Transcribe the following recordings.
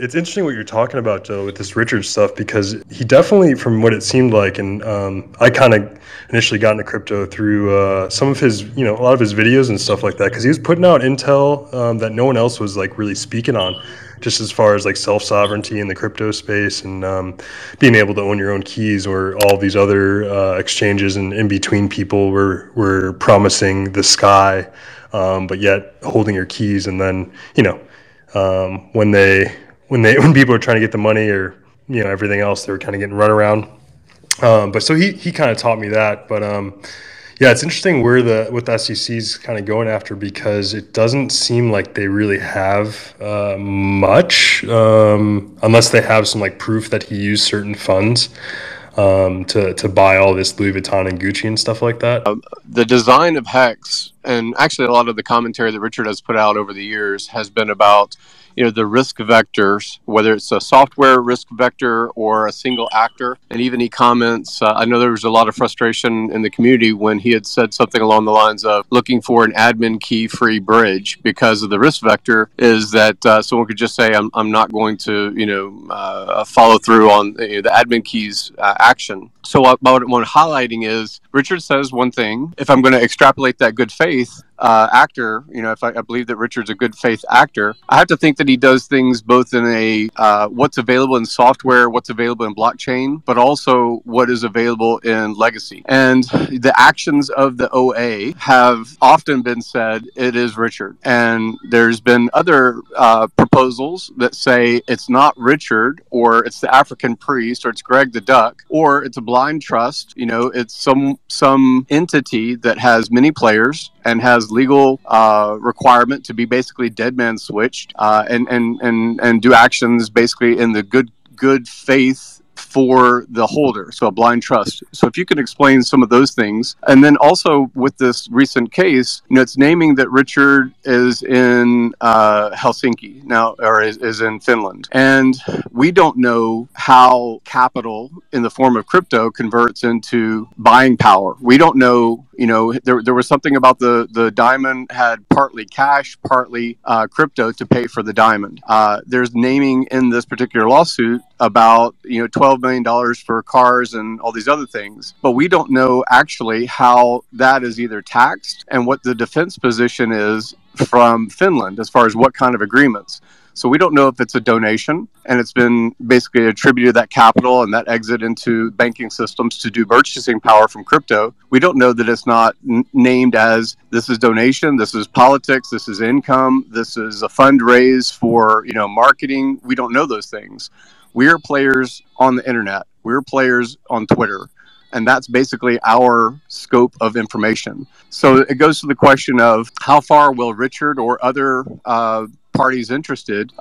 It's interesting what you're talking about, Joe, with this Richard stuff, because he definitely, from what it seemed like, and I kind of initially got into crypto through some of his, a lot of his videos and stuff like that, because he was putting out intel that no one else was like really speaking on, just as far as like self-sovereignty in the crypto space and being able to own your own keys, where all these other exchanges and in between people were promising the sky, but yet holding your keys, and then when people are trying to get the money or everything else, they were kind of getting run around. But so he kind of taught me that. But yeah, it's interesting what the SEC's kind of going after, because it doesn't seem like they really have much, unless they have some like proof that he used certain funds to buy all this Louis Vuitton and Gucci and stuff like that. The design of Hex, and actually a lot of the commentary that Richard has put out over the years, has been about the risk vectors, whether it's a software risk vector or a single actor. And even he comments, I know there was a lot of frustration in the community when he had said something along the lines of looking for an admin key free bridge, because of the risk vector is that someone could just say, I'm not going to, follow through on the admin keys action. So what I'm highlighting is Richard says one thing. If I'm going to extrapolate that good faith actor, if I believe that Richard's a good faith actor, I have to think that he does things both in a what's available in software, what's available in blockchain, but also what is available in legacy. And the actions of the OA have often been said it is Richard. And there's been other proposals that say it's not Richard, or it's the African priest, or it's Greg the Duck, or it's a blind trust. It's some entity that has many players and has legal requirement to be basically dead man switched and do actions basically in the good faith for the holder, so a blind trust. So if you can explain some of those things. And then also with this recent case, it's naming that Richard is in Helsinki now, or is in Finland. And we don't know how capital in the form of crypto converts into buying power. We don't know, there was something about the diamond had partly cash, partly crypto to pay for the diamond. There's naming in this particular lawsuit about, $12 million for cars and all these other things. But we don't know actually how that is either taxed and what the defense position is from Finland as far as what kind of agreements. So we don't know if it's a donation and it's been basically attributed that capital and that exit into banking systems to do purchasing power from crypto. We don't know that it's not named as this is donation, this is politics, this is income, this is a fundraise for, marketing. We don't know those things. We're players on the internet. We're players on Twitter. And that's basically our scope of information. So it goes to the question of how far will Richard or other parties interested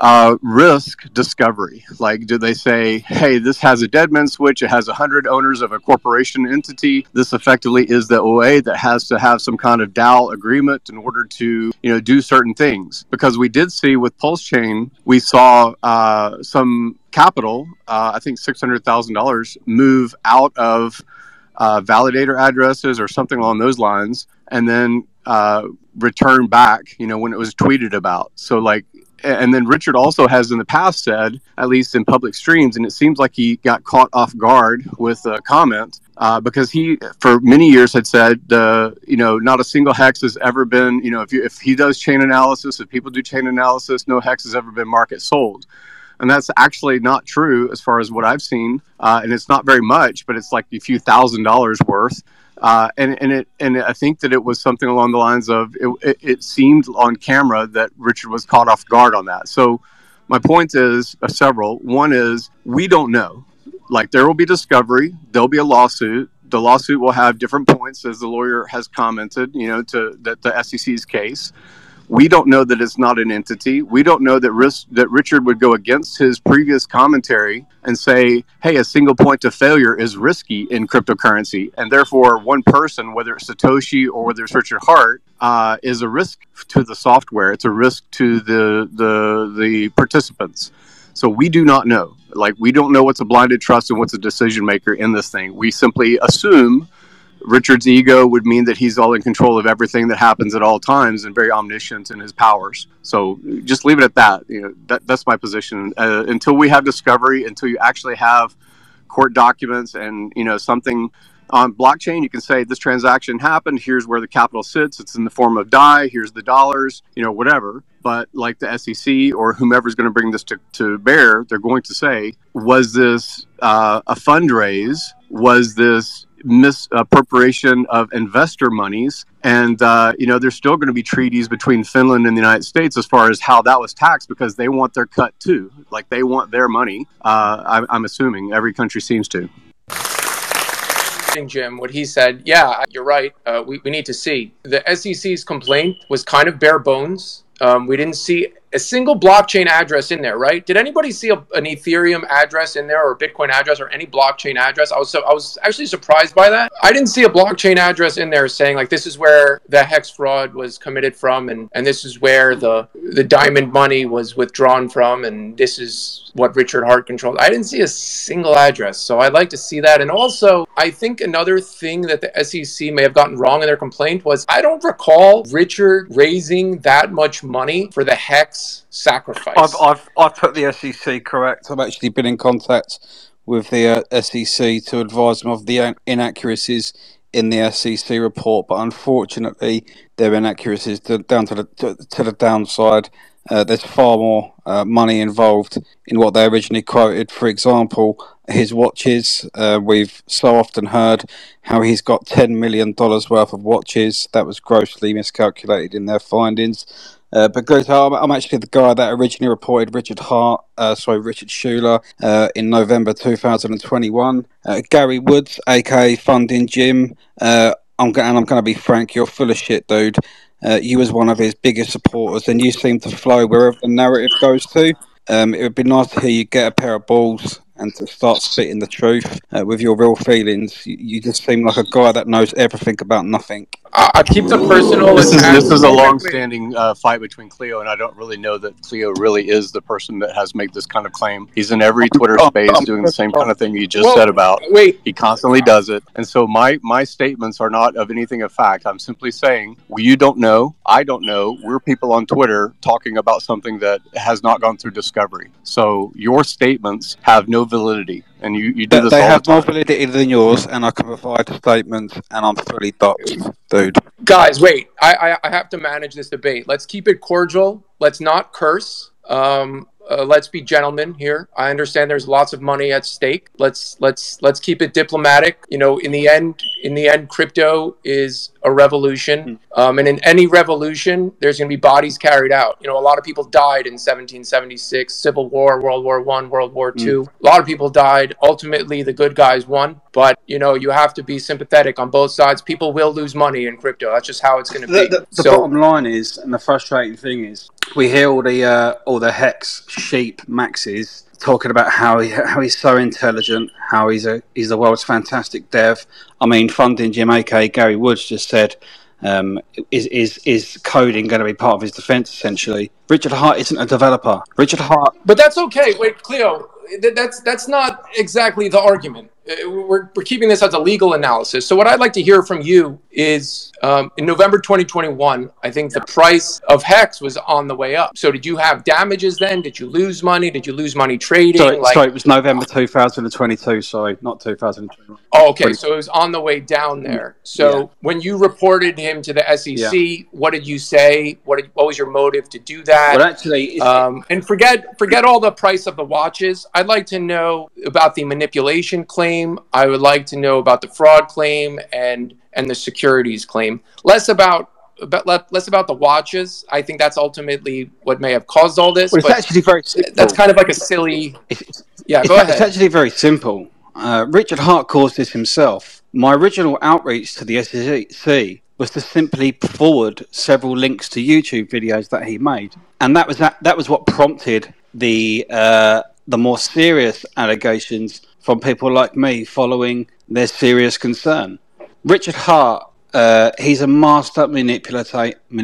risk discovery? Like, do they say, hey, this has a dead man switch, it has 100 owners of a corporation entity, this effectively is the OA that has to have some kind of DAO agreement in order to do certain things? Because we did see with Pulsechain, we saw some capital, I think $600,000, move out of validator addresses or something along those lines, and then return back, when it was tweeted about. So and then Richard also has in the past said, at least in public streams, and it seems like he got caught off guard with a comment because he, for many years, had said, not a single hex has ever been, if he does chain analysis, if people do chain analysis, no hex has ever been market sold. And that's actually not true as far as what I've seen. And it's not very much, but it's like a few $1,000s worth. And I think that it was something along the lines of it seemed on camera that Richard was caught off guard on that. So my point is several. One is we don't know. Like, there will be discovery. There'll be a lawsuit. The lawsuit will have different points, as the lawyer has commented, to the SEC's case. We don't know that it's not an entity. We don't know that Richard would go against his previous commentary and say, hey, a single point of failure is risky in cryptocurrency. And therefore, one person, whether it's Satoshi or whether it's Richard Hart, is a risk to the software. It's a risk to the participants. So we do not know. Like, we don't know what's a blinded trust and what's a decision maker in this thing. We simply assume Richard's ego would mean that he's all in control of everything that happens at all times and very omniscient in his powers. So just leave it at that. That's my position. Until we have discovery, until you actually have court documents and something on blockchain, you can say this transaction happened. Here's where the capital sits. It's in the form of DAI. Here's the dollars. Whatever. But like the SEC or whomever's going to bring this to bear, they're going to say, was this a fundraise? Was this misappropriation of investor monies? And there's still going to be treaties between Finland and the United States as far as how that was taxed, because they want their cut too. Like they want their money. I'm assuming every country seems to. Jim, what he said, yeah, you're right. We need to see. The SEC's complaint was kind of bare bones. We didn't see a single blockchain address in there, right? Did anybody see an Ethereum address in there, or a Bitcoin address, or any blockchain address? I was actually surprised by that. I didn't see a blockchain address in there saying like this is where the hex fraud was committed from, and this is where the diamond money was withdrawn from, and this is what Richard Hart controlled. I didn't see a single address, so I'd like to see that. And also, I think another thing that the SEC may have gotten wrong in their complaint was I don't recall Richard raising that much money for the hex sacrifice. I've put the SEC correct. I've actually been in contact with the SEC to advise them of the inaccuracies in the SEC report, but unfortunately, their inaccuracies down to the downside. There's far more money involved in what they originally quoted. For example, his watches. We've so often heard how he's got $10 million worth of watches. That was grossly miscalculated in their findings. But guys, I'm actually the guy that originally reported Richard Schuler in November 2021. Gary Woods, aka Funding Jim. I'm going to be frank. You're full of shit, dude. You was one of his biggest supporters, and you seem to flow wherever the narrative goes to. It would be nice to hear you get a pair of balls and to start spitting the truth with your real feelings. You just seem like a guy that knows everything about nothing. I keep the personal. This is a long-standing fight between Cleo, and I don't really know that Cleo really is the person that has made this kind of claim. He's in every Twitter space doing the same kind of thing you just said about. Wait, he constantly does it, and so my statements are not of anything of fact. I'm simply saying, well, you don't know, I don't know. We're people on Twitter talking about something that has not gone through discovery. So your statements have no validity, and you do this all the time. They have more validity than yours, and I can provide statements, and I'm fully doxed, dude. Guys, wait. I have to manage this debate. Let's keep it cordial. Let's not curse. Let's be gentlemen here. I understand there's lots of money at stake. Let's keep it diplomatic. In the end, crypto is a revolution. And in any revolution, there's going to be bodies carried out. A lot of people died in 1776, Civil War, World War I, World War II. A lot of people died. Ultimately, the good guys won. But, you have to be sympathetic on both sides. People will lose money in crypto. That's just how it's going to be. The bottom line is, and the frustrating thing is, we hear all the hex sheep maxes talking about how he's so intelligent, how he's the world's fantastic dev. I mean, Funding Jim, aka Gary Woods, just said is coding going to be part of his defense? Essentially, Richard Hart isn't a developer. Richard Hart, but that's okay. Wait, Cleo, that's not exactly the argument. We're keeping this as a legal analysis. So what I'd like to hear from you is in November 2021, I think the price of Hex was on the way up. So did you have damages then? Did you lose money? Did you lose money trading? Sorry, it was November 2022. Sorry, not 2021. Oh, okay. So it was on the way down there. So when you reported him to the SEC, what did you say? What was your motive to do that? Well, actually, and forget all the price of the watches. I'd like to know about the manipulation claim. I would like to know about the fraud claim and the securities claim. Less about the watches. I think that's ultimately what may have caused all this. Well, it's actually very simple. That's kind of like a silly. Go ahead. It's actually very simple. Richard Hart caused this himself. My original outreach to the SEC was to simply forward several links to YouTube videos that he made, and that was what prompted the more serious allegations from people like me following their serious concern. Richard Hart, he's a master manipulator and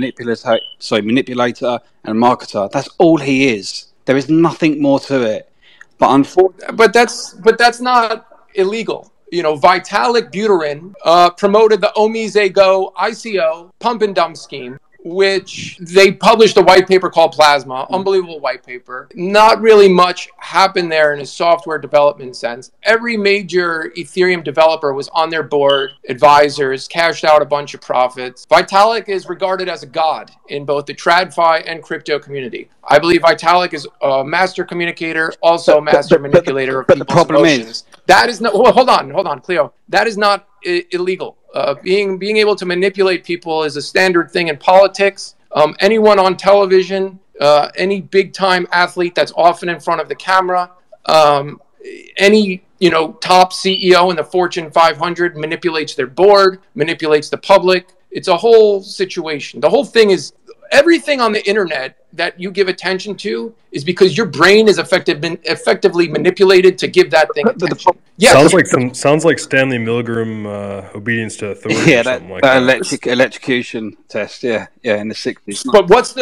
marketer. That's all he is. There is nothing more to it. But that's not illegal. Vitalik Buterin promoted the Omize Go ICO pump and dump scheme, which they published a white paper called Plasma, unbelievable white paper. Not really much happened there in a software development sense. Every major Ethereum developer was on their board, advisors, cashed out a bunch of profits. Vitalik is regarded as a god in both the TradFi and crypto community. I believe Vitalik is a master communicator, also a master manipulator of people's emotions. That is not, hold on, Cleo. That is not illegal. Being able to manipulate people is a standard thing in politics. Anyone on television, any big time athlete that's often in front of the camera, any top CEO in the Fortune 500 manipulates their board, manipulates the public. It's a whole situation. The whole thing is everything on the internet that you give attention to is because your brain is effectively manipulated to give that thing attention. Yeah, sounds like Stanley Milgram obedience to authority. Yeah, or something like that. Electrocution test. Yeah, in the 60s. But what's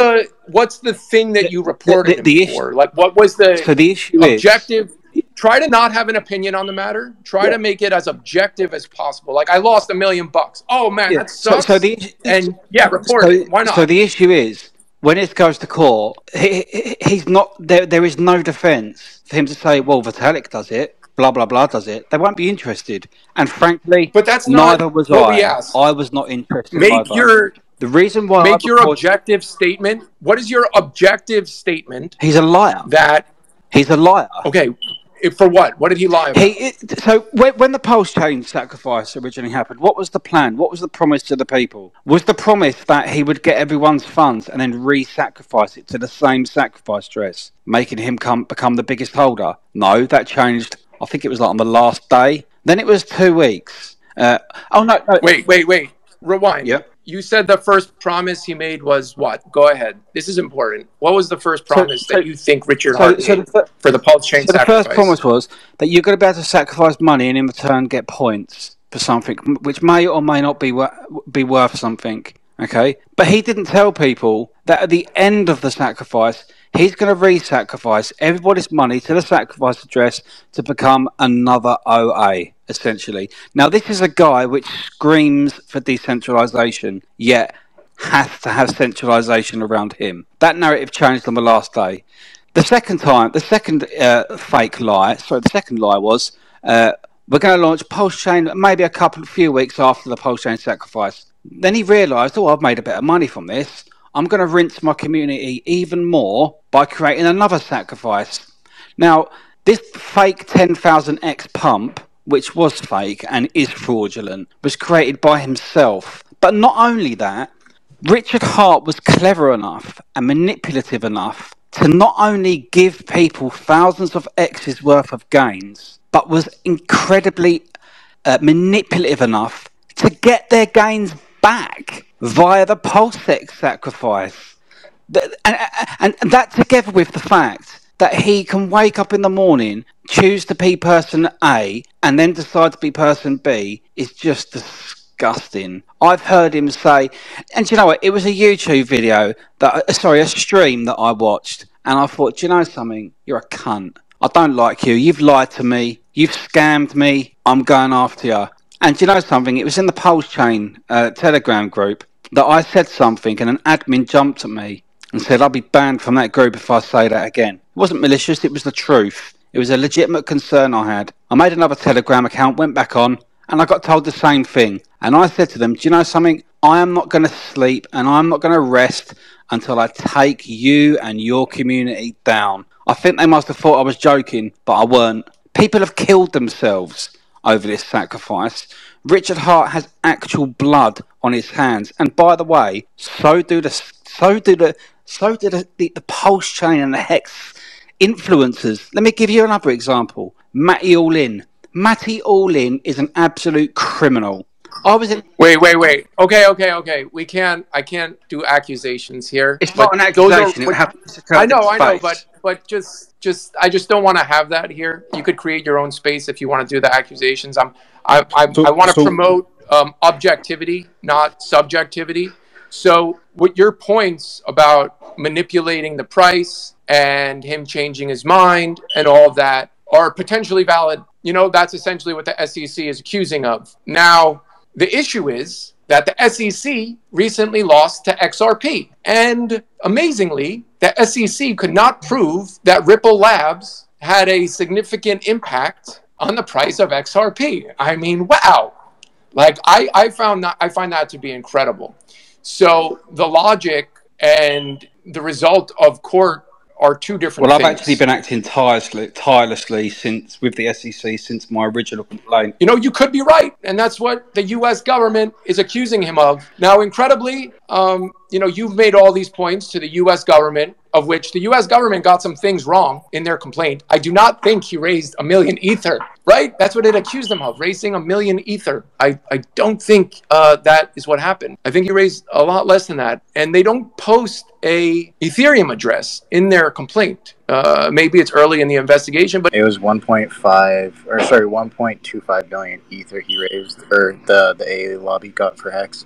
the thing that you reported him for? Like, what was the issue objective? Try to not have an opinion on the matter. Try to make it as objective as possible. Like, I lost $1 million. Oh man, that sucks. Report it. Why not? So the issue is, when it goes to court, he's not there. There is no defence for him to say, "Well, Vitalik does it, blah blah blah does it." They won't be interested, and frankly, but that's neither was I. I was not interested. The reason why objective statement. What is your objective statement? He's a liar. He's a liar. Okay. For what? What did he lie about? So when the Pulsechain sacrifice originally happened, what was the plan? What was the promise to the people? Was the promise that he would get everyone's funds and then re-sacrifice it to the same sacrifice dress, making him become the biggest holder? No, that changed. I think it was like on the last day. Then it was 2 weeks. No. Wait. Rewind. Yep. You said the first promise he made was what? Go ahead. This is important. What was the first promise that you think Richard Hart made for the Pulsechain sacrifice? The first promise was that you're going to be able to sacrifice money and in return get points for something, which may or may not be worth something. Okay? But he didn't tell people that at the end of the sacrifice, he's going to re-sacrifice everybody's money to the sacrifice address to become another OA, essentially. Now, this is a guy which screams for decentralization, yet has to have centralization around him. That narrative changed on the last day. The second lie was, we're going to launch Pulsechain maybe a few weeks after the Pulsechain sacrifice. Then he realised, I've made a bit of money from this. I'm going to rinse my community even more by creating another sacrifice. Now, this fake 10,000x pump, which was fake and is fraudulent, was created by himself. But not only that, Richard Hart was clever enough and manipulative enough to not only give people thousands of X's worth of gains, but was incredibly manipulative enough to get their gains back via the Pulsex sacrifice. And that, together with the fact that he can wake up in the morning, choose to be person A, and then decide to be person B, is just disgusting. I've heard him say, and you know what, it was a YouTube video, a stream that I watched, and I thought, do you know something? You're a cunt. I don't like you. You've lied to me. You've scammed me. I'm going after you. And do you know something? It was in the Pulsechain Telegram group that I said something, and an admin jumped at me and said I'll be banned from that group if I say that again. It wasn't malicious, it was the truth. It was a legitimate concern I had. I made another Telegram account, went back on, and I got told the same thing. And I said to them, do you know something? I am not going to sleep and I'm not going to rest until I take you and your community down. I think they must have thought I was joking, but I weren't. People have killed themselves over this sacrifice. Richard Hart has actual blood on his hands, and by the way, so do the Pulsechain and the Hex influencers. Let me give you another example. Matty All-In. Matty All-In is an absolute criminal. Wait. Okay. I can't do accusations here. It's not an accusation. I know, but I just don't want to have that here. You could create your own space if you want to do the accusations. I want to promote objectivity, not subjectivity. So what your points about manipulating the price and him changing his mind and all of that are potentially valid You know, that's essentially what the SEC is accusing of. Now, the issue is that the SEC recently lost to XRP. And amazingly, the SEC could not prove that Ripple Labs had a significant impact on the price of XRP. I mean, wow. Like, I find that to be incredible. So the logic and the result of court are two different Well, things. I've actually been acting tirelessly since with the SEC since my original complaint. You know, you could be right, and that's what the U.S. government is accusing him of. Now, incredibly, you know, you've made all these points to the U.S. government, of which the U.S. government got some things wrong in their complaint. I do not think he raised 1 million Ether, right? That's what it accused him of, raising 1 million Ether. I don't think that is what happened. I think he raised a lot less than that, and they don't post a Ethereum address in their complaint. Maybe it's early in the investigation, but it was 1.25 billion Ether he raised, or the AA lobby got for Hex.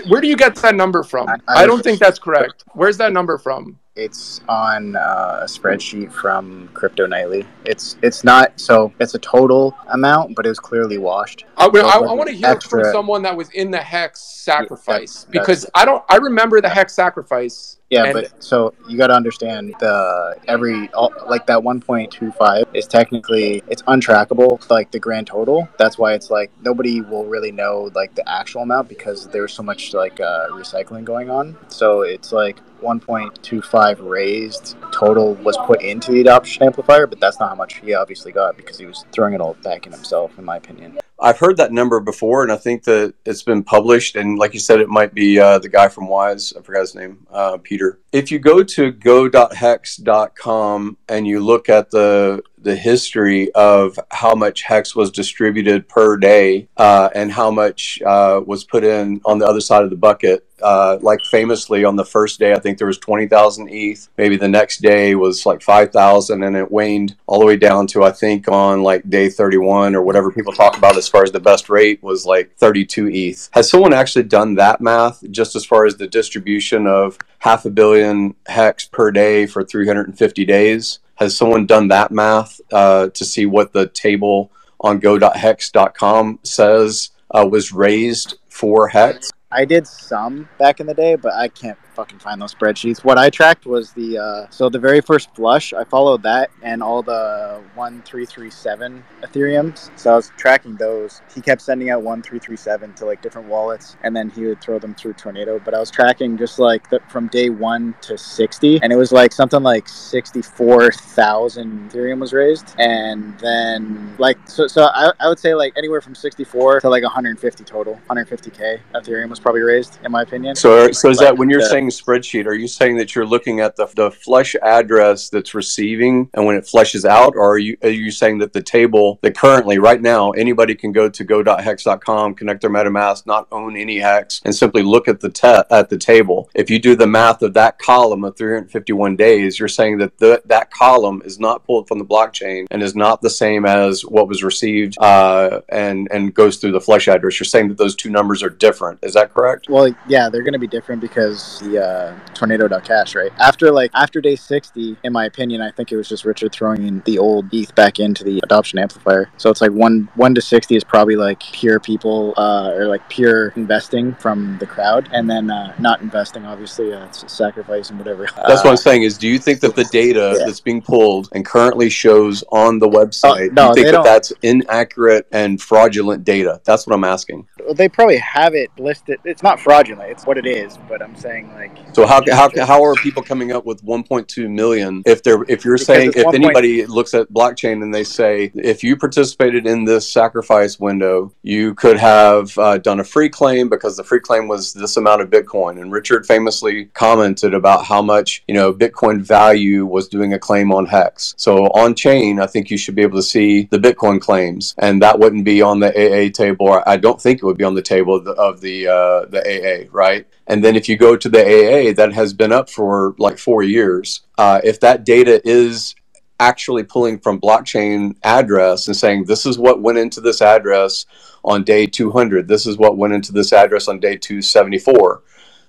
Where do you get that number from? I don't think that's correct. Where's that number from? It's on a spreadsheet from Crypto Nightly. It's not, so it's a total amount, but it was clearly washed. I want to hear from someone that was in the Hex sacrifice, because I remember the Hex sacrifice. Yeah, but so you got to understand like that 1.25 is technically, it's untrackable, like the grand total. That's why it's like nobody will really know like the actual amount, because there's so much like recycling going on. So it's like 1.25 raised total was put into the adoption amplifier, but that's not how much he obviously got, because he was throwing it all back in himself, in my opinion. I've heard that number before, and I think that it's been published. And like you said, it might be the guy from Wise. I forgot his name, Peter. If you go to go.hex.com and you look at the history of how much Hex was distributed per day and how much was put in on the other side of the bucket, like famously on the first day, I think there was 20,000 ETH. Maybe the next day was like 5,000, and it waned all the way down to, I think on like day 31 or whatever people talk about as far as the best rate was like 32 ETH. Has someone actually done that math just as far as the distribution of 500 million Hex per day for 350 days? Has someone done that math to see what the table on go.hex.com says was raised for Hex? I did some back in the day, but I can't fucking find those spreadsheets. What I tracked was the very first flush. I followed that and all the 1337 Ethereums. So I was tracking those. He kept sending out 1337 to like different wallets, and then he would throw them through Tornado. But I was tracking just like from day 1 to 60, and it was like something like 64,000 Ethereum was raised, and then like so I would say like anywhere from 64 to like 150 total, 150k Ethereum was probably raised, in my opinion. So is that when you're saying spreadsheet, are you saying that you're looking at the flush address that's receiving and when it flushes out, or are you saying that the table that currently right now anybody can go to go.hex.com, connect their MetaMask, not own any Hex, and simply look at the table? If you do the math of that column of 351 days, you're saying that that column is not pulled from the blockchain and is not the same as what was received and goes through the flush address. You're saying that those two numbers are different. Is that correct? Well, yeah, they're going to be different because the tornado.cash, right? After day 60, in my opinion, I think it was just Richard throwing in the old ETH back into the adoption amplifier. So it's like 1 to 60 is probably like pure people or like pure investing from the crowd, and then not investing, obviously, it's sacrifice and whatever. That's what I'm saying is, do you think that the data that's being pulled and currently shows on the website, do you think that that's inaccurate and fraudulent data? That's what I'm asking. They probably have it listed. It's not fraudulent. It's what it is. But I'm saying like. So how are people coming up with 1.2 million if you're saying if anybody looks at blockchain and they say if you participated in this sacrifice window, you could have done a free claim because the free claim was this amount of Bitcoin, and Richard famously commented about how much Bitcoin value was doing a claim on Hex. So on chain, I think you should be able to see the Bitcoin claims, and that wouldn't be on the AA table. I don't think it would be on the table of the AA, right? And then if you go to the AA that has been up for like 4 years, if that data is actually pulling from blockchain address and saying this is what went into this address on day 200, this is what went into this address on day 274,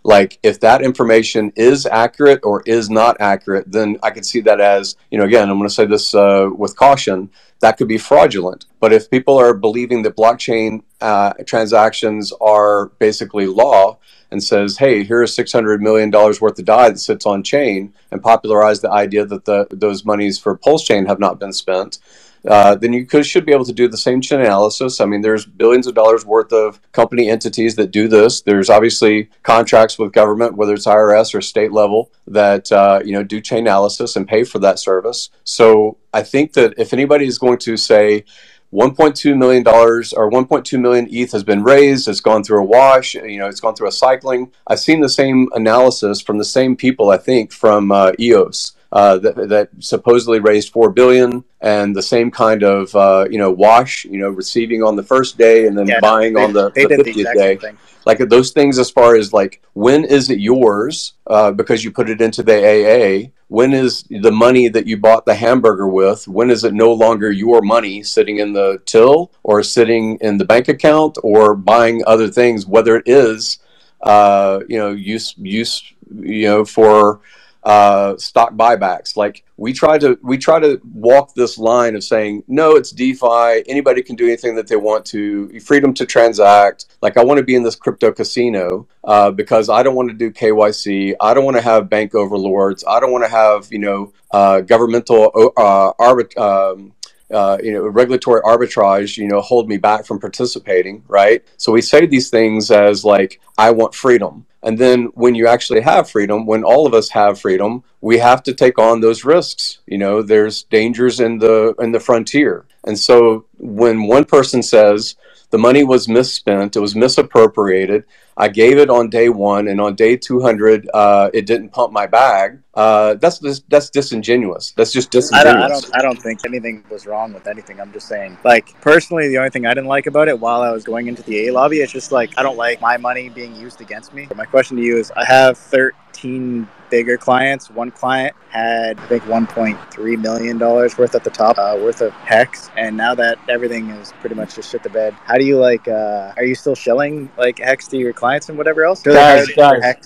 Like if that information is accurate or is not accurate, then I could see that as, again, I'm going to say this with caution, that could be fraudulent. But if people are believing that blockchain transactions are basically law and says, hey, here's $600 million worth of DAI that sits on chain, and popularize the idea that those monies for Pulsechain have not been spent, then you should be able to do the same chain analysis. I mean, there's billions of dollars worth of company entities that do this. There's obviously contracts with government, whether it's IRS or state level, that do chain analysis and pay for that service. So I think that if anybody is going to say $1.2 million or 1.2 million ETH has been raised, it's gone through a wash, it's gone through a cycling. I've seen the same analysis from the same people, I think, from EOS. That supposedly raised 4 billion, and the same kind of wash, receiving on the first day and then buying on the 50th day. Like those things, as far as like, when is it yours because you put it into the AA? When is the money that you bought the hamburger with? When is it no longer your money sitting in the till or sitting in the bank account or buying other things? Whether it is use for stock buybacks. Like we try to walk this line of saying, no, it's DeFi. Anybody can do anything that they want to. Freedom to transact. Like I want to be in this crypto casino because I don't want to do KYC. I don't want to have bank overlords. I don't want to have governmental regulatory arbitrage, hold me back from participating, right? So we say these things as like, I want freedom. And then when you actually have freedom, when all of us have freedom, we have to take on those risks. There's dangers in the frontier. And so when one person says the money was misspent, it was misappropriated, I gave it on day 1, and on day 200, it didn't pump my bag. That's disingenuous. That's just disingenuous. I don't think anything was wrong with anything. I'm just saying, like, personally, the only thing I didn't like about it while I was going into the A lobby, it's just like, I don't like my money being used against me. My question to you is, I have 13 bigger clients. One client had, I think, $1.3 million worth at the top, worth of Hex. And now that everything is pretty much just shit to bed, how do you are you still shilling like Hex to your clients and whatever else? Guys,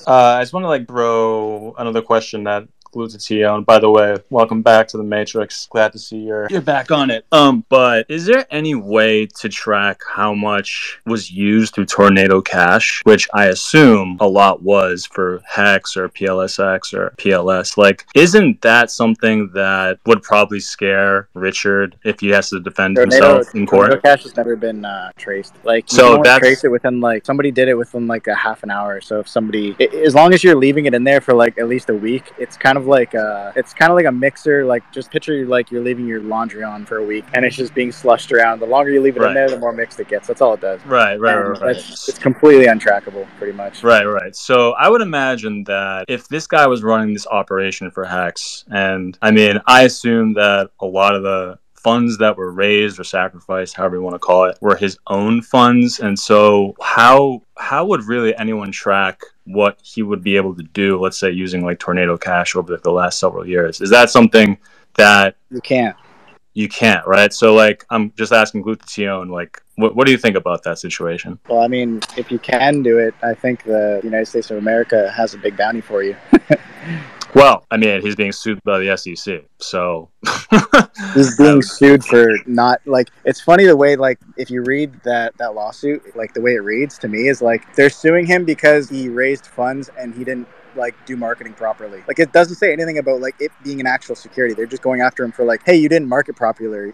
I just want to throw another question that glued to Tio. And by the way, welcome back to the Matrix. Glad to see you're back on it. But is there any way to track how much was used through Tornado Cash, which I assume a lot was for Hex or PLSX or PLS? Like, isn't that something that would probably scare Richard if he has to defend himself in court? Tornado Cash has never been traced. Like, you so that's trace it within somebody did it within a half an hour. So if somebody, as long as you're leaving it in there for at least a week, it's kind of like a mixer. Like, just picture you're leaving your laundry on for a week and it's just being slushed around. The longer you leave it in there, the more mixed it gets. That's all it does. Right. It's completely untrackable, pretty much. Right. So I would imagine that if this guy was running this operation for Hex, and I mean, I assume that a lot of the funds that were raised or sacrificed, however you want to call it, were his own funds. And so how would really anyone track what he would be able to do, let's say, using Tornado Cash over the last several years? Is that something that you can't? You can't, right? So I'm just asking Glutathione, what do you think about that situation? Well, I mean, if you can do it, I think the United States of America has a big bounty for you. Well, I mean, he's being sued by the SEC, so he's being sued for not it's funny the way if you read that lawsuit, the way it reads to me is they're suing him because he raised funds and he didn't do marketing properly. It doesn't say anything about it being an actual security. They're just going after him for hey, you didn't market properly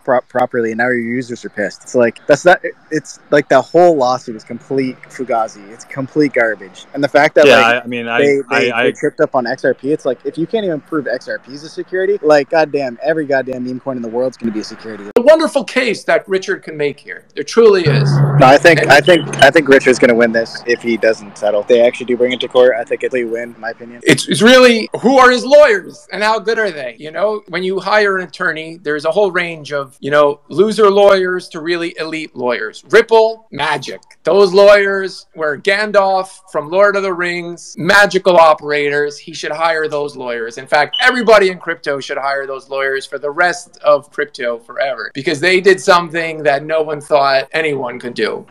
and now your users are pissed. It's that's not, it's the whole lawsuit is complete fugazi. It's complete garbage. And the fact that they tripped up on XRP, it's if you can't even prove XRP is a security, goddamn, every goddamn meme coin in the world is going to be a security. A wonderful case that Richard can make here. There truly is. No, I think Richard's going to win this if he doesn't settle. If they actually do bring it to court, I think it'll win. My opinion. It's really, who are his lawyers and how good are they? You know, when you hire an attorney, there's a whole range of, you know, loser lawyers to really elite lawyers. Ripple, magic. Those lawyers were Gandalf from Lord of the Rings, magical operators. He should hire those lawyers. In fact, everybody in crypto should hire those lawyers for the rest of crypto forever, because they did something that no one thought anyone could do.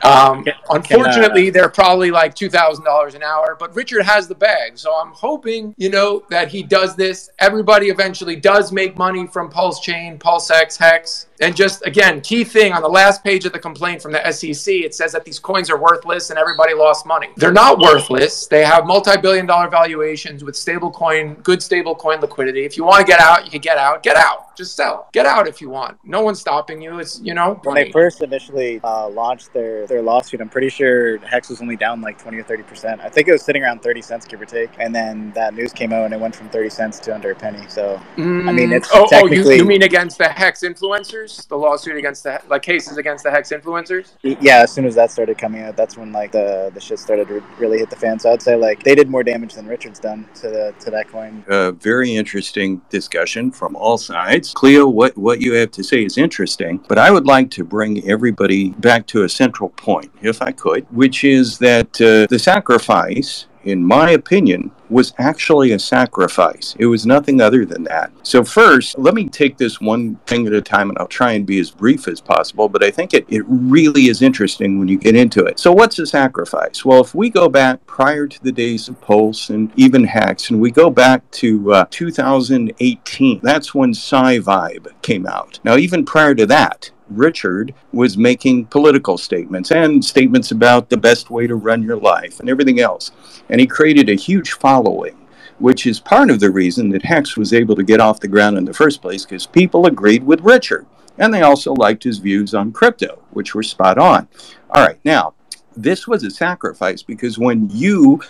Unfortunately, they're probably like $2,000 an hour, but Richard has the bag. So I'm hoping, you know, that he does this. Everybody eventually does make money from Pulsechain, Pulsex, Hex. And just, again, key thing on the last page of the complaint from the SEC, it says that these coins are worthless and everybody lost money. They're not worthless. They have multi-billion-dollar valuations with good stablecoin liquidity. If you want to get out, you can get out. Get out. Just sell. Get out if you want. No one's stopping you. It's, you know. When they first initially launched their lawsuit, I'm pretty sure Hex was only down like 20 or 30%. I think it was sitting around 30 cents, give or take. And then that news came out and it went from 30 cents to under a penny. So, I mean, it's technically... you mean against the Hex influencers? The lawsuit against the cases against the Hex influencers? Yeah, as soon as that started coming out, that's when like the shit started to really hit the fan. So I'd say like they did more damage than Richard's done to that coin. Very interesting discussion from all sides. Cleo, what you have to say is interesting, but I would like to bring everybody back to a central point, if I could, which is that the sacrifice, in my opinion, was actually a sacrifice. It was nothing other than that. So first, let me take this one thing at a time, and I'll try and be as brief as possible, but I think it really is interesting when you get into it. So what's a sacrifice? Well, if we go back prior to the days of Pulse and even Hex, and we go back to 2018, that's when Sci-Vibe came out. Now, even prior to that, Richard was making political statements and statements about the best way to run your life and everything else. And he created a huge following, which is part of the reason that Hex was able to get off the ground in the first place, because people agreed with Richard. And they also liked his views on crypto, which were spot on. All right, now, this was a sacrifice because when you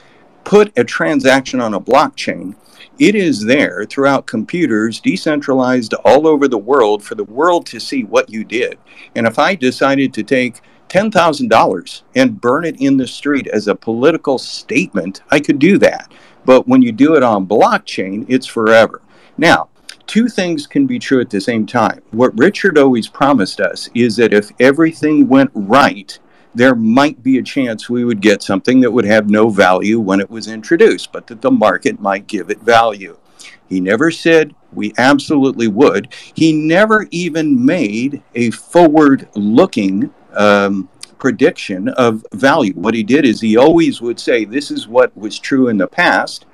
put a transaction on a blockchain, it is there throughout computers, decentralized all over the world, for the world to see what you did. And if I decided to take $10,000 and burn it in the street as a political statement, I could do that. But when you do it on blockchain, it's forever. Now, two things can be true at the same time. What Richard always promised us is that if everything went right, there might be a chance we would get something that would have no value when it was introduced, but that the market might give it value. He never said we absolutely would. He never even made a forward-looking prediction of value. What he did is he always would say, this is what was true in the past,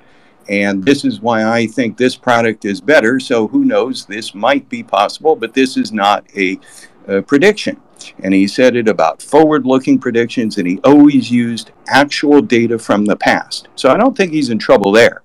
and this is why I think this product is better, so who knows, this might be possible, but this is not a prediction. And he said it about forward-looking predictions, and he always used actual data from the past. So I don't think he's in trouble there.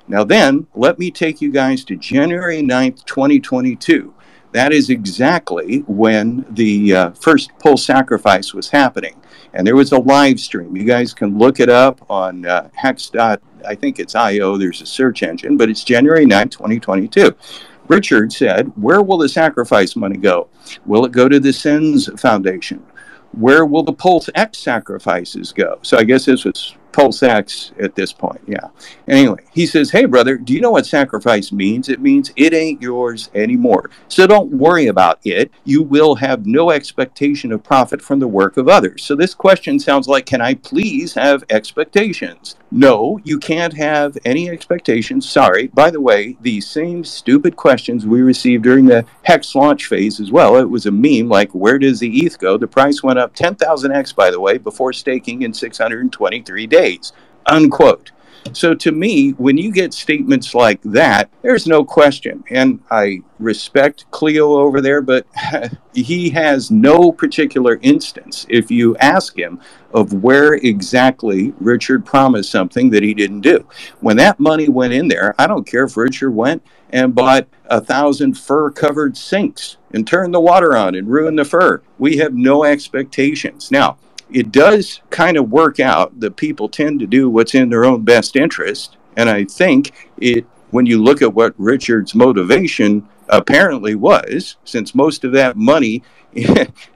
Now then, let me take you guys to January 9th, 2022. That is exactly when the first Pulse sacrifice was happening. And there was a live stream. You guys can look it up on Hex. I think it's IO. There's a search engine, but it's January 9th, 2022. Richard said, where will the sacrifice money go? Will it go to the SENS Foundation? Where will the Pulse X sacrifices go? So I guess this was Pulse X at this point, yeah. Anyway, he says, hey, brother, do you know what sacrifice means? It means it ain't yours anymore. So don't worry about it. You will have no expectation of profit from the work of others. So this question sounds like, can I please have expectations? No, you can't have any expectations. Sorry. By the way, the same stupid questions we received during the Hex launch phase as well. It was a meme like, where does the ETH go? The price went up 10,000x, by the way, before staking in 623 days, unquote. So to me, when you get statements like that, there's no question. And I respect Cleo over there, but he has no particular instance, if you ask him, of where exactly Richard promised something that he didn't do. When that money went in there, I don't care if Richard went and bought 1,000 fur-covered sinks and turned the water on and ruined the fur. We have no expectations. Now, it does kind of work out that people tend to do what's in their own best interest. And I think when you look at what Richard's motivation apparently was, since most of that money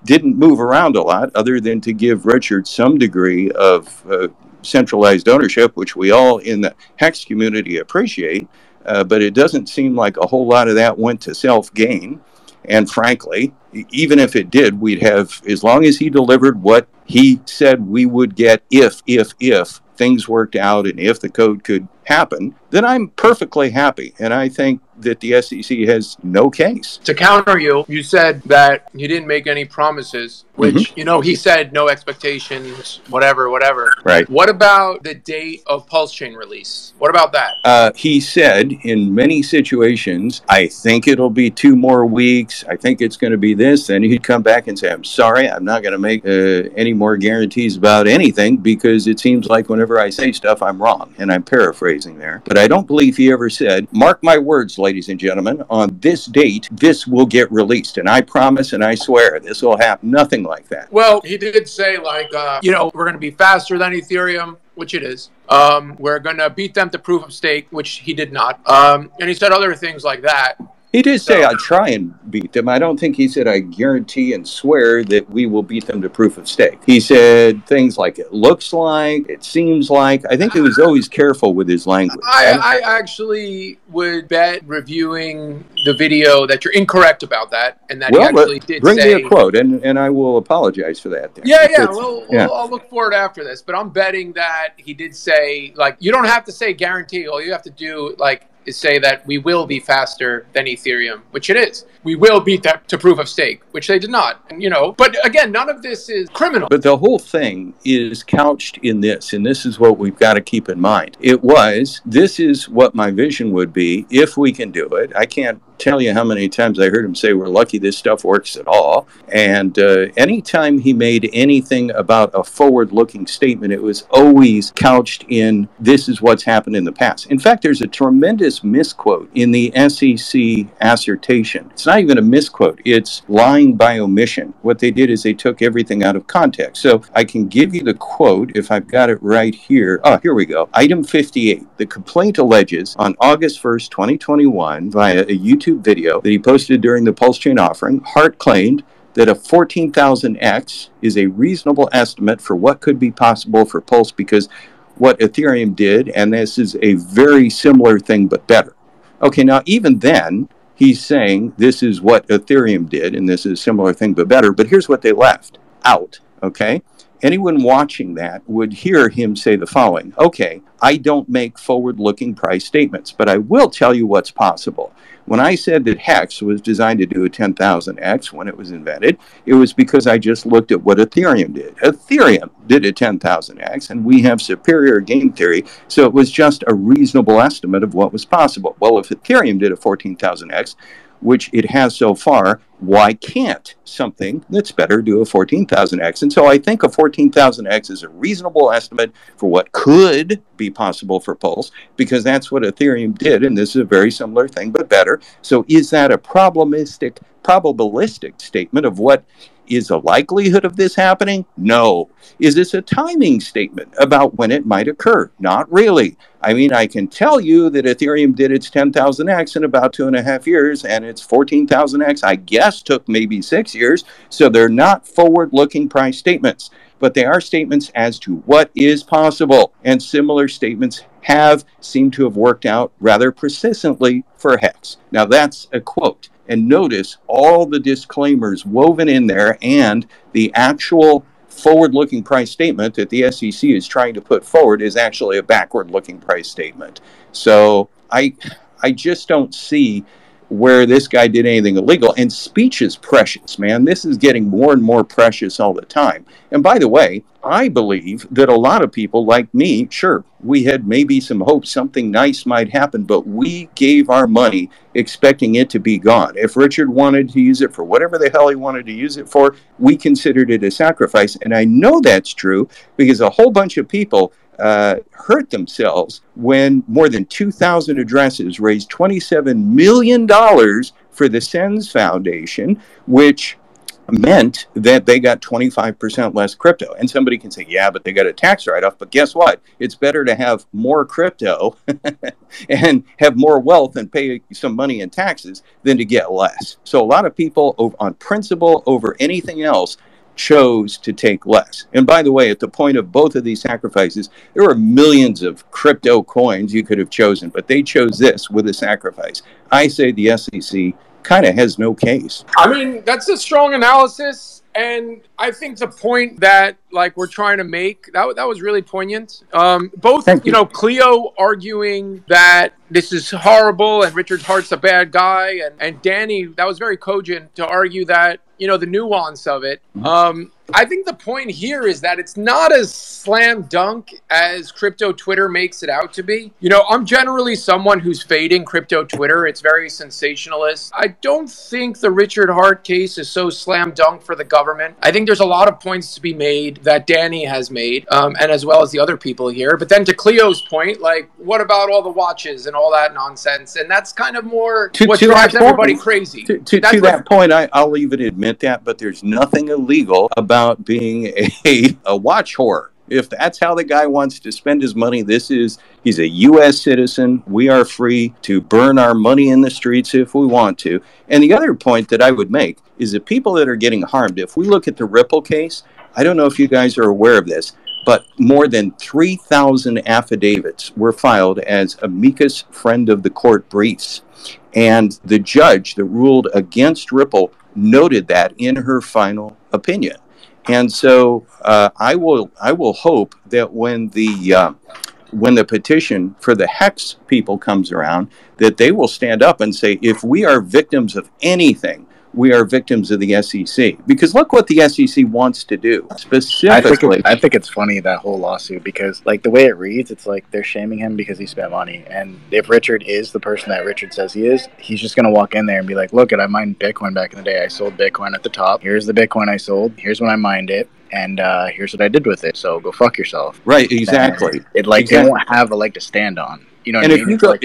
didn't move around a lot other than to give Richard some degree of centralized ownership, which we all in the Hex community appreciate. But it doesn't seem like a whole lot of that went to self-gain. And frankly, even if it did, we'd have, as long as he delivered what he said we would get if things worked out and if the code could happen, then I'm perfectly happy. And I think that the SEC has no case. To counter you, you said that he didn't make any promises, which, you know, he said no expectations, whatever. Right. What about the date of Pulsechain release? What about that? He said in many situations, I think it'll be 2 more weeks. I think it's going to be this. Then he'd come back and say, I'm sorry, I'm not going to make any more guarantees about anything because it seems like whenever I say stuff, I'm wrong. And I'm paraphrasing there. But I don't believe he ever said, mark my words, ladies and gentlemen, on this date, this will get released. And I promise and I swear this will happen. Nothing like that. Well, he did say, like, you know, we're going to be faster than Ethereum, which it is. We're going to beat them to proof of stake, which he did not. And he said other things like that. He did say I'd try and beat them. I don't think he said I guarantee and swear that we will beat them to proof of stake. He said things like it looks like, it seems like. I think he was always careful with his language. I actually would bet, reviewing the video, that you're incorrect about that, and that he actually did bring say... me a quote, and I will apologize for that. Then. Yeah. I'll look for it after this. But I'm betting that he did say, like, you don't have to say guarantee. All you have to do, like, is say that we will be faster than Ethereum, which it is. We will beat that to proof of stake, which they did not. You know, but again, none of this is criminal. But the whole thing is couched in this, and this is what we've got to keep in mind. This is what my vision would be if we can do it. I can't tell you how many times I heard him say we're lucky this stuff works at all. And anytime he made anything about a forward-looking statement, it was always couched in this is what's happened in the past. In fact, there's a tremendous misquote in the SEC assertion. It's not even a misquote. It's lying by omission. What they did is they took everything out of context. So I can give you the quote if I've got it right here. Oh, here we go. Item 58. The complaint alleges on August 1st, 2021, via a YouTube video that he posted during the Pulsechain offering, Hart claimed that a 14,000x is a reasonable estimate for what could be possible for Pulse because what Ethereum did, and this is a very similar thing but better. Okay, now even then, he's saying this is what Ethereum did, and this is a similar thing but better, but here's what they left out, okay? Anyone watching that would hear him say the following: okay, I don't make forward-looking price statements, but I will tell you what's possible. When I said that Hex was designed to do a 10,000x when it was invented, it was because I just looked at what Ethereum did. Ethereum did a 10,000x, and we have superior game theory, so it was just a reasonable estimate of what was possible. Well, if Ethereum did a 14,000x, which it has so far, why can't something that's better do a 14,000x? And so I think a 14,000x is a reasonable estimate for what could be possible for Pulse, because that's what Ethereum did, and this is a very similar thing, but better. So is that a probabilistic statement of what is a likelihood of this happening? No. Is this a timing statement about when it might occur? Not really. I mean, I can tell you that Ethereum did its 10,000x in about 2.5 years, and its 14,000x, I guess, took maybe 6 years. So they're not forward-looking price statements, but they are statements as to what is possible. And similar statements seemed to have worked out rather persistently for Hex. Now, that's a quote. And notice all the disclaimers woven in there and the actual forward-looking price statement that the SEC is trying to put forward is actually a backward-looking price statement. So I just don't see where this guy did anything illegal. And speech is precious, man. This is getting more and more precious all the time. And by the way, I believe that a lot of people like me, sure, we had maybe some hope something nice might happen, but we gave our money expecting it to be gone. If Richard wanted to use it for whatever the hell he wanted to use it for, we considered it a sacrifice. And I know that's true because a whole bunch of people hurt themselves when more than 2,000 addresses raised $27 million for the SENS Foundation, which meant that they got 25% less crypto. And somebody can say, yeah, but they got a tax write-off. But guess what? It's better to have more crypto and have more wealth and pay some money in taxes than to get less. So a lot of people on principle over anything else chose to take less. And by the way, at the point of both of these sacrifices, there were millions of crypto coins you could have chosen, but they chose this with a sacrifice. I say the SEC kind of has no case. I mean, that's a strong analysis. And I think the point that like we're trying to make, that was really poignant. Both, you know, Cleo arguing that this is horrible and Richard Hart's a bad guy, and Danny, that was very cogent to argue that, you know, the nuance of it. I think the point here is that it's not as slam dunk as crypto Twitter makes it out to be. You know, I'm generally someone who's fading crypto Twitter. It's very sensationalist. I don't think the Richard Hart case is so slam dunk for the government. I think there's a lot of points to be made that Danny has made, and as well as the other people here. But then to Cleo's point, like, what about all the watches and all that nonsense? And that's kind of more what drives everybody crazy. To that point, I'll even admit that, but there's nothing illegal about being a watch whore. If that's how the guy wants to spend his money, he's a U.S. citizen. We are free to burn our money in the streets if we want to. And the other point that I would make is that people that are getting harmed, if we look at the Ripple case, I don't know if you guys are aware of this, but more than 3,000 affidavits were filed as amicus friend of the court briefs. And the judge that ruled against Ripple noted that in her final opinion. And so I will hope that when the petition for the Hex people comes around, that they will stand up and say, if we are victims of anything, we are victims of the SEC. Because look what the SEC wants to do specifically. I think it's funny, that whole lawsuit, because like the way it reads, it's like they're shaming him because he spent money. And if Richard is the person that Richard says he is, he's just going to walk in there and be like, look, I mined Bitcoin back in the day. I sold Bitcoin at the top. Here's the Bitcoin I sold. Here's when I mined it. And here's what I did with it. So go fuck yourself. Right, exactly. They won't have a leg to stand on. You know, and if you go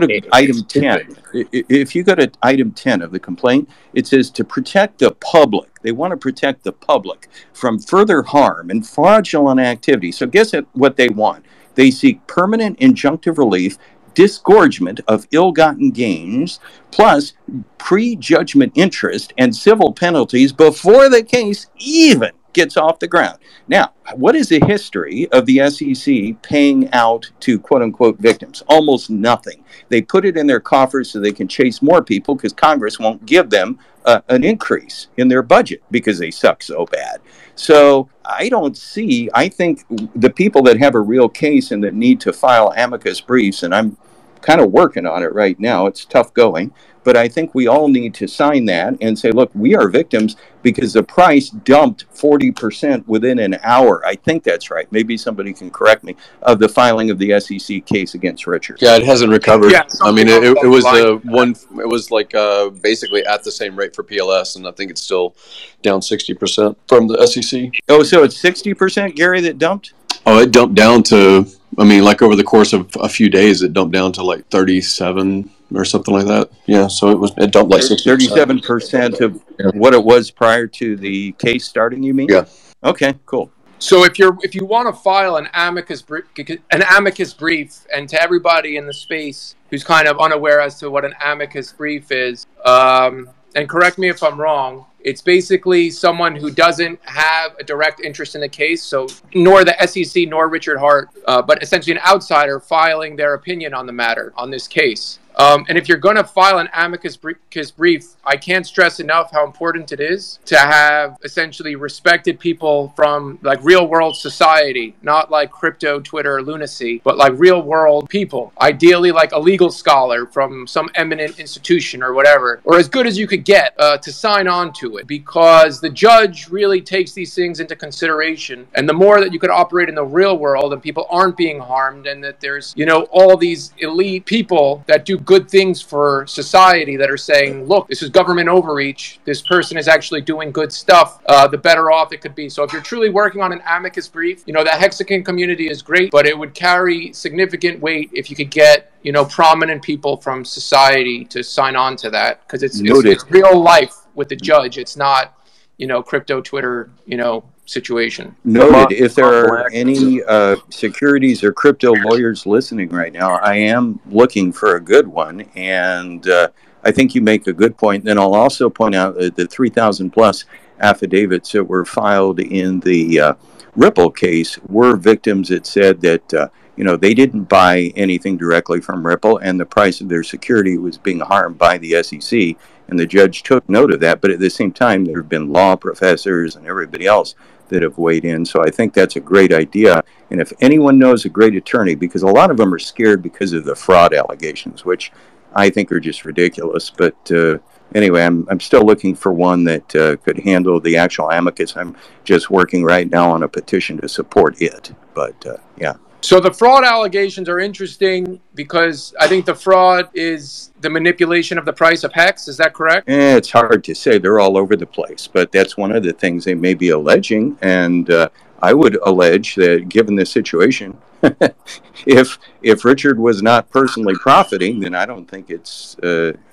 to item 10, if you go to item 10 of the complaint, it says to protect the public. They want to protect the public from further harm and fraudulent activity. So guess what they want? They seek permanent injunctive relief, disgorgement of ill-gotten gains, plus prejudgment interest and civil penalties before the case even gets off the ground. Now, what is the history of the SEC paying out to quote-unquote victims? Almost nothing. They put it in their coffers so they can chase more people because Congress won't give them an increase in their budget because they suck so bad. So I think the people that have a real case and that need to file amicus briefs, and I'm kind of working on it right now, it's tough going, but I think we all need to sign that and say, look, we are victims because the price dumped 40% within an hour. I think that's right. Maybe somebody can correct me, of the filing of the SEC case against Richard. Yeah, it hasn't recovered. Yeah, I mean, it was basically at the same rate for PLS, and I think it's still down 60% from the SEC. Oh, so it's 60%, Gary, that dumped? Oh, it dumped down to, I mean, like over the course of a few days, it dumped down to like 37 or something like that. Yeah, so it dumped like 60%. 37% of what it was prior to the case starting, you mean? Yeah. Okay, cool. So if you want to file an amicus brief, and to everybody in the space who's kind of unaware as to what an amicus brief is, and correct me if I'm wrong, it's basically someone who doesn't have a direct interest in the case, so nor the SEC nor Richard Hart, but essentially an outsider filing their opinion on the matter, on this case. And if you're going to file an amicus brief, I can't stress enough how important it is to have essentially respected people from like real world society, not like crypto Twitter lunacy, but like real world people. Ideally like a legal scholar from some eminent institution or whatever, or as good as you could get to sign on to it, because the judge really takes these things into consideration. And the more that you could operate in the real world and people aren't being harmed, and that there's, you know, all these elite people that do good things for society that are saying, look, this is government overreach, this person is actually doing good stuff, the better off it could be. So if you're truly working on an amicus brief, you know, the Hexagon community is great, but it would carry significant weight if you could get, you know, prominent people from society to sign on to that, because it's real life with the judge. It's not, you know, crypto Twitter, you know, situation. Noted. If there are any securities or crypto lawyers listening right now, I am looking for a good one, and I think you make a good point. Then I'll also point out that the 3,000 plus affidavits that were filed in the Ripple case were victims that said that they didn't buy anything directly from Ripple, and the price of their security was being harmed by the SEC, and the judge took note of that. But at the same time, there have been law professors and everybody else that have weighed in. So I think that's a great idea. And if anyone knows a great attorney, because a lot of them are scared because of the fraud allegations, which I think are just ridiculous. But anyway, I'm still looking for one that could handle the actual amicus. I'm just working right now on a petition to support it. But yeah. So the fraud allegations are interesting because I think the fraud is the manipulation of the price of Hex. Is that correct? It's hard to say. They're all over the place. But that's one of the things they may be alleging. And I would allege that given the situation, if Richard was not personally profiting, then I don't think it's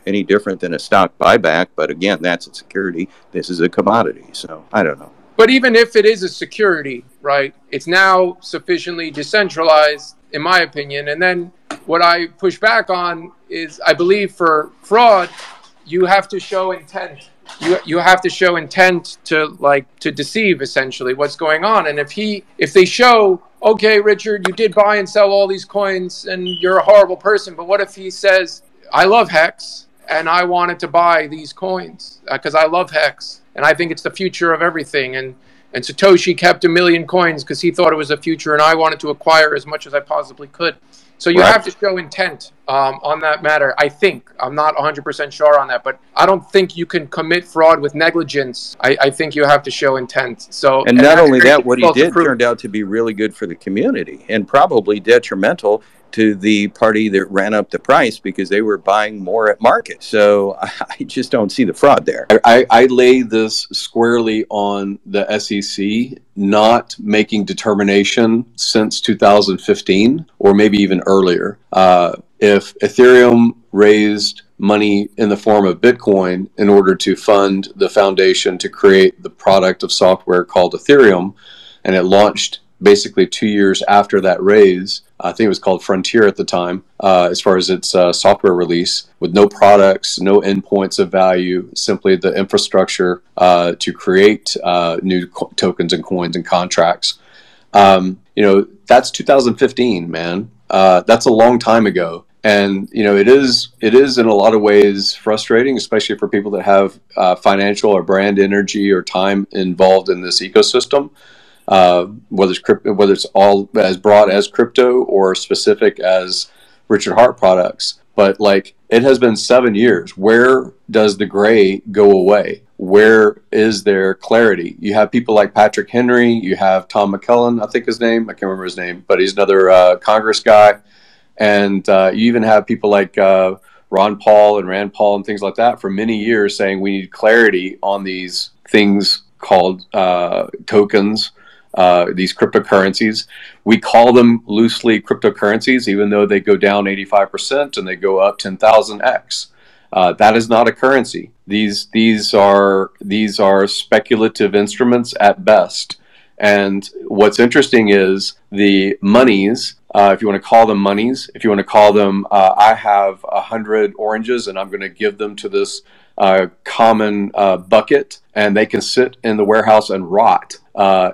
any different than a stock buyback. But again, that's a security. This is a commodity. So I don't know. But even if it is a security, right, it's now sufficiently decentralized, in my opinion. And then what I push back on is I believe for fraud, you have to show intent. You have to show intent to deceive, essentially, what's going on. And if they show, okay, Richard, you did buy and sell all these coins and you're a horrible person. But what if he says, I love Hex and I wanted to buy these coins because I love Hex. And I think it's the future of everything. And Satoshi kept 1 million coins because he thought it was the future, and I wanted to acquire as much as I possibly could. So you have to show intent on that matter, I think. I'm not 100% sure on that, but I don't think you can commit fraud with negligence. I think you have to show intent. And not only that, what he did turned out to be really good for the community and probably detrimental to the party that ran up the price because they were buying more at market. So I just don't see the fraud there. I lay this squarely on the SEC not making determination since 2015 or maybe even earlier. If Ethereum raised money in the form of Bitcoin in order to fund the foundation to create the product of software called Ethereum, and it launched basically 2 years after that raise, I think it was called Frontier at the time, as far as its software release, with no products, no endpoints of value, simply the infrastructure to create new tokens and coins and contracts. That's 2015, man. That's a long time ago. And, it is in a lot of ways frustrating, especially for people that have financial or brand energy or time involved in this ecosystem. Whether it's all as broad as crypto or specific as Richard Hart products. But it has been 7 years. Where does the gray go away? Where is there clarity? You have people like Patrick Henry, you have Tom McKellen, I think his name, I can't remember his name, but he's another Congress guy. And you even have people like Ron Paul and Rand Paul and things like that for many years saying we need clarity on these things called tokens, these cryptocurrencies. We call them loosely cryptocurrencies, even though they go down 85% and they go up 10,000x. That is not a currency. These are speculative instruments at best. And what's interesting is the monies, if you want to call them monies, if you want to call them, I have 100 oranges and I'm going to give them to this common bucket, and they can sit in the warehouse and rot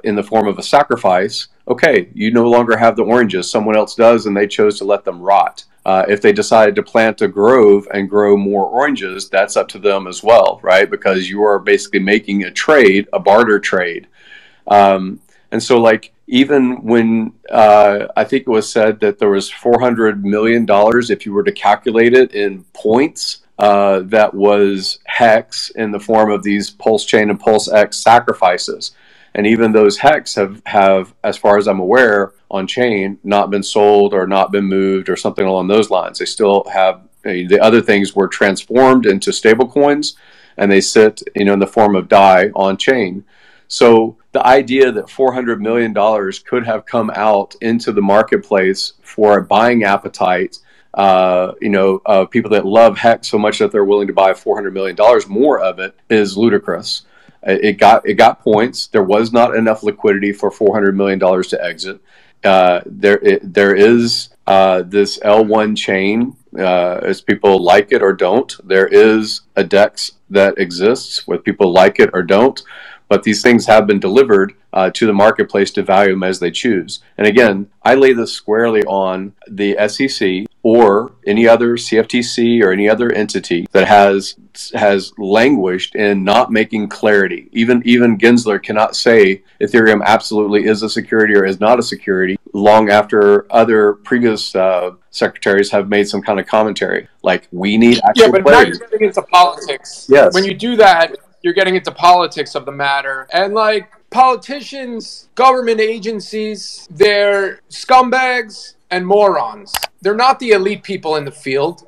in the form of a sacrifice. Okay, you no longer have the oranges. Someone else does, and they chose to let them rot. If they decided to plant a grove and grow more oranges, that's up to them as well, right? Because you are basically making a trade, a barter trade. And so even when I think it was said that there was $400 million, if you were to calculate it in points, that was hex in the form of these Pulsechain and Pulsex sacrifices. And even those hex have, as far as I'm aware, on chain, not been sold or not been moved or something along those lines. They still have, the other things were transformed into stable coins, and they sit, in the form of DAI on chain. So the idea that $400 million could have come out into the marketplace for a buying appetite, people that love hex so much that they're willing to buy $400 million more of it, is ludicrous. It got points. There was not enough liquidity for $400 million to exit. There is this L1 chain, as people like it or don't. There is a DEX that exists, whether people like it or don't. but these things have been delivered to the marketplace to value them as they choose. And again, I lay this squarely on the SEC or any other CFTC or any other entity that has languished in not making clarity. Even Gensler cannot say Ethereum absolutely is a security or is not a security long after other previous secretaries have made some kind of commentary. Like, we need actual but clarity. now you're getting into politics. Yes. When you do that, you're getting into politics of the matter. And like politicians, government agencies, they're scumbags and morons. They're not the elite people in the field.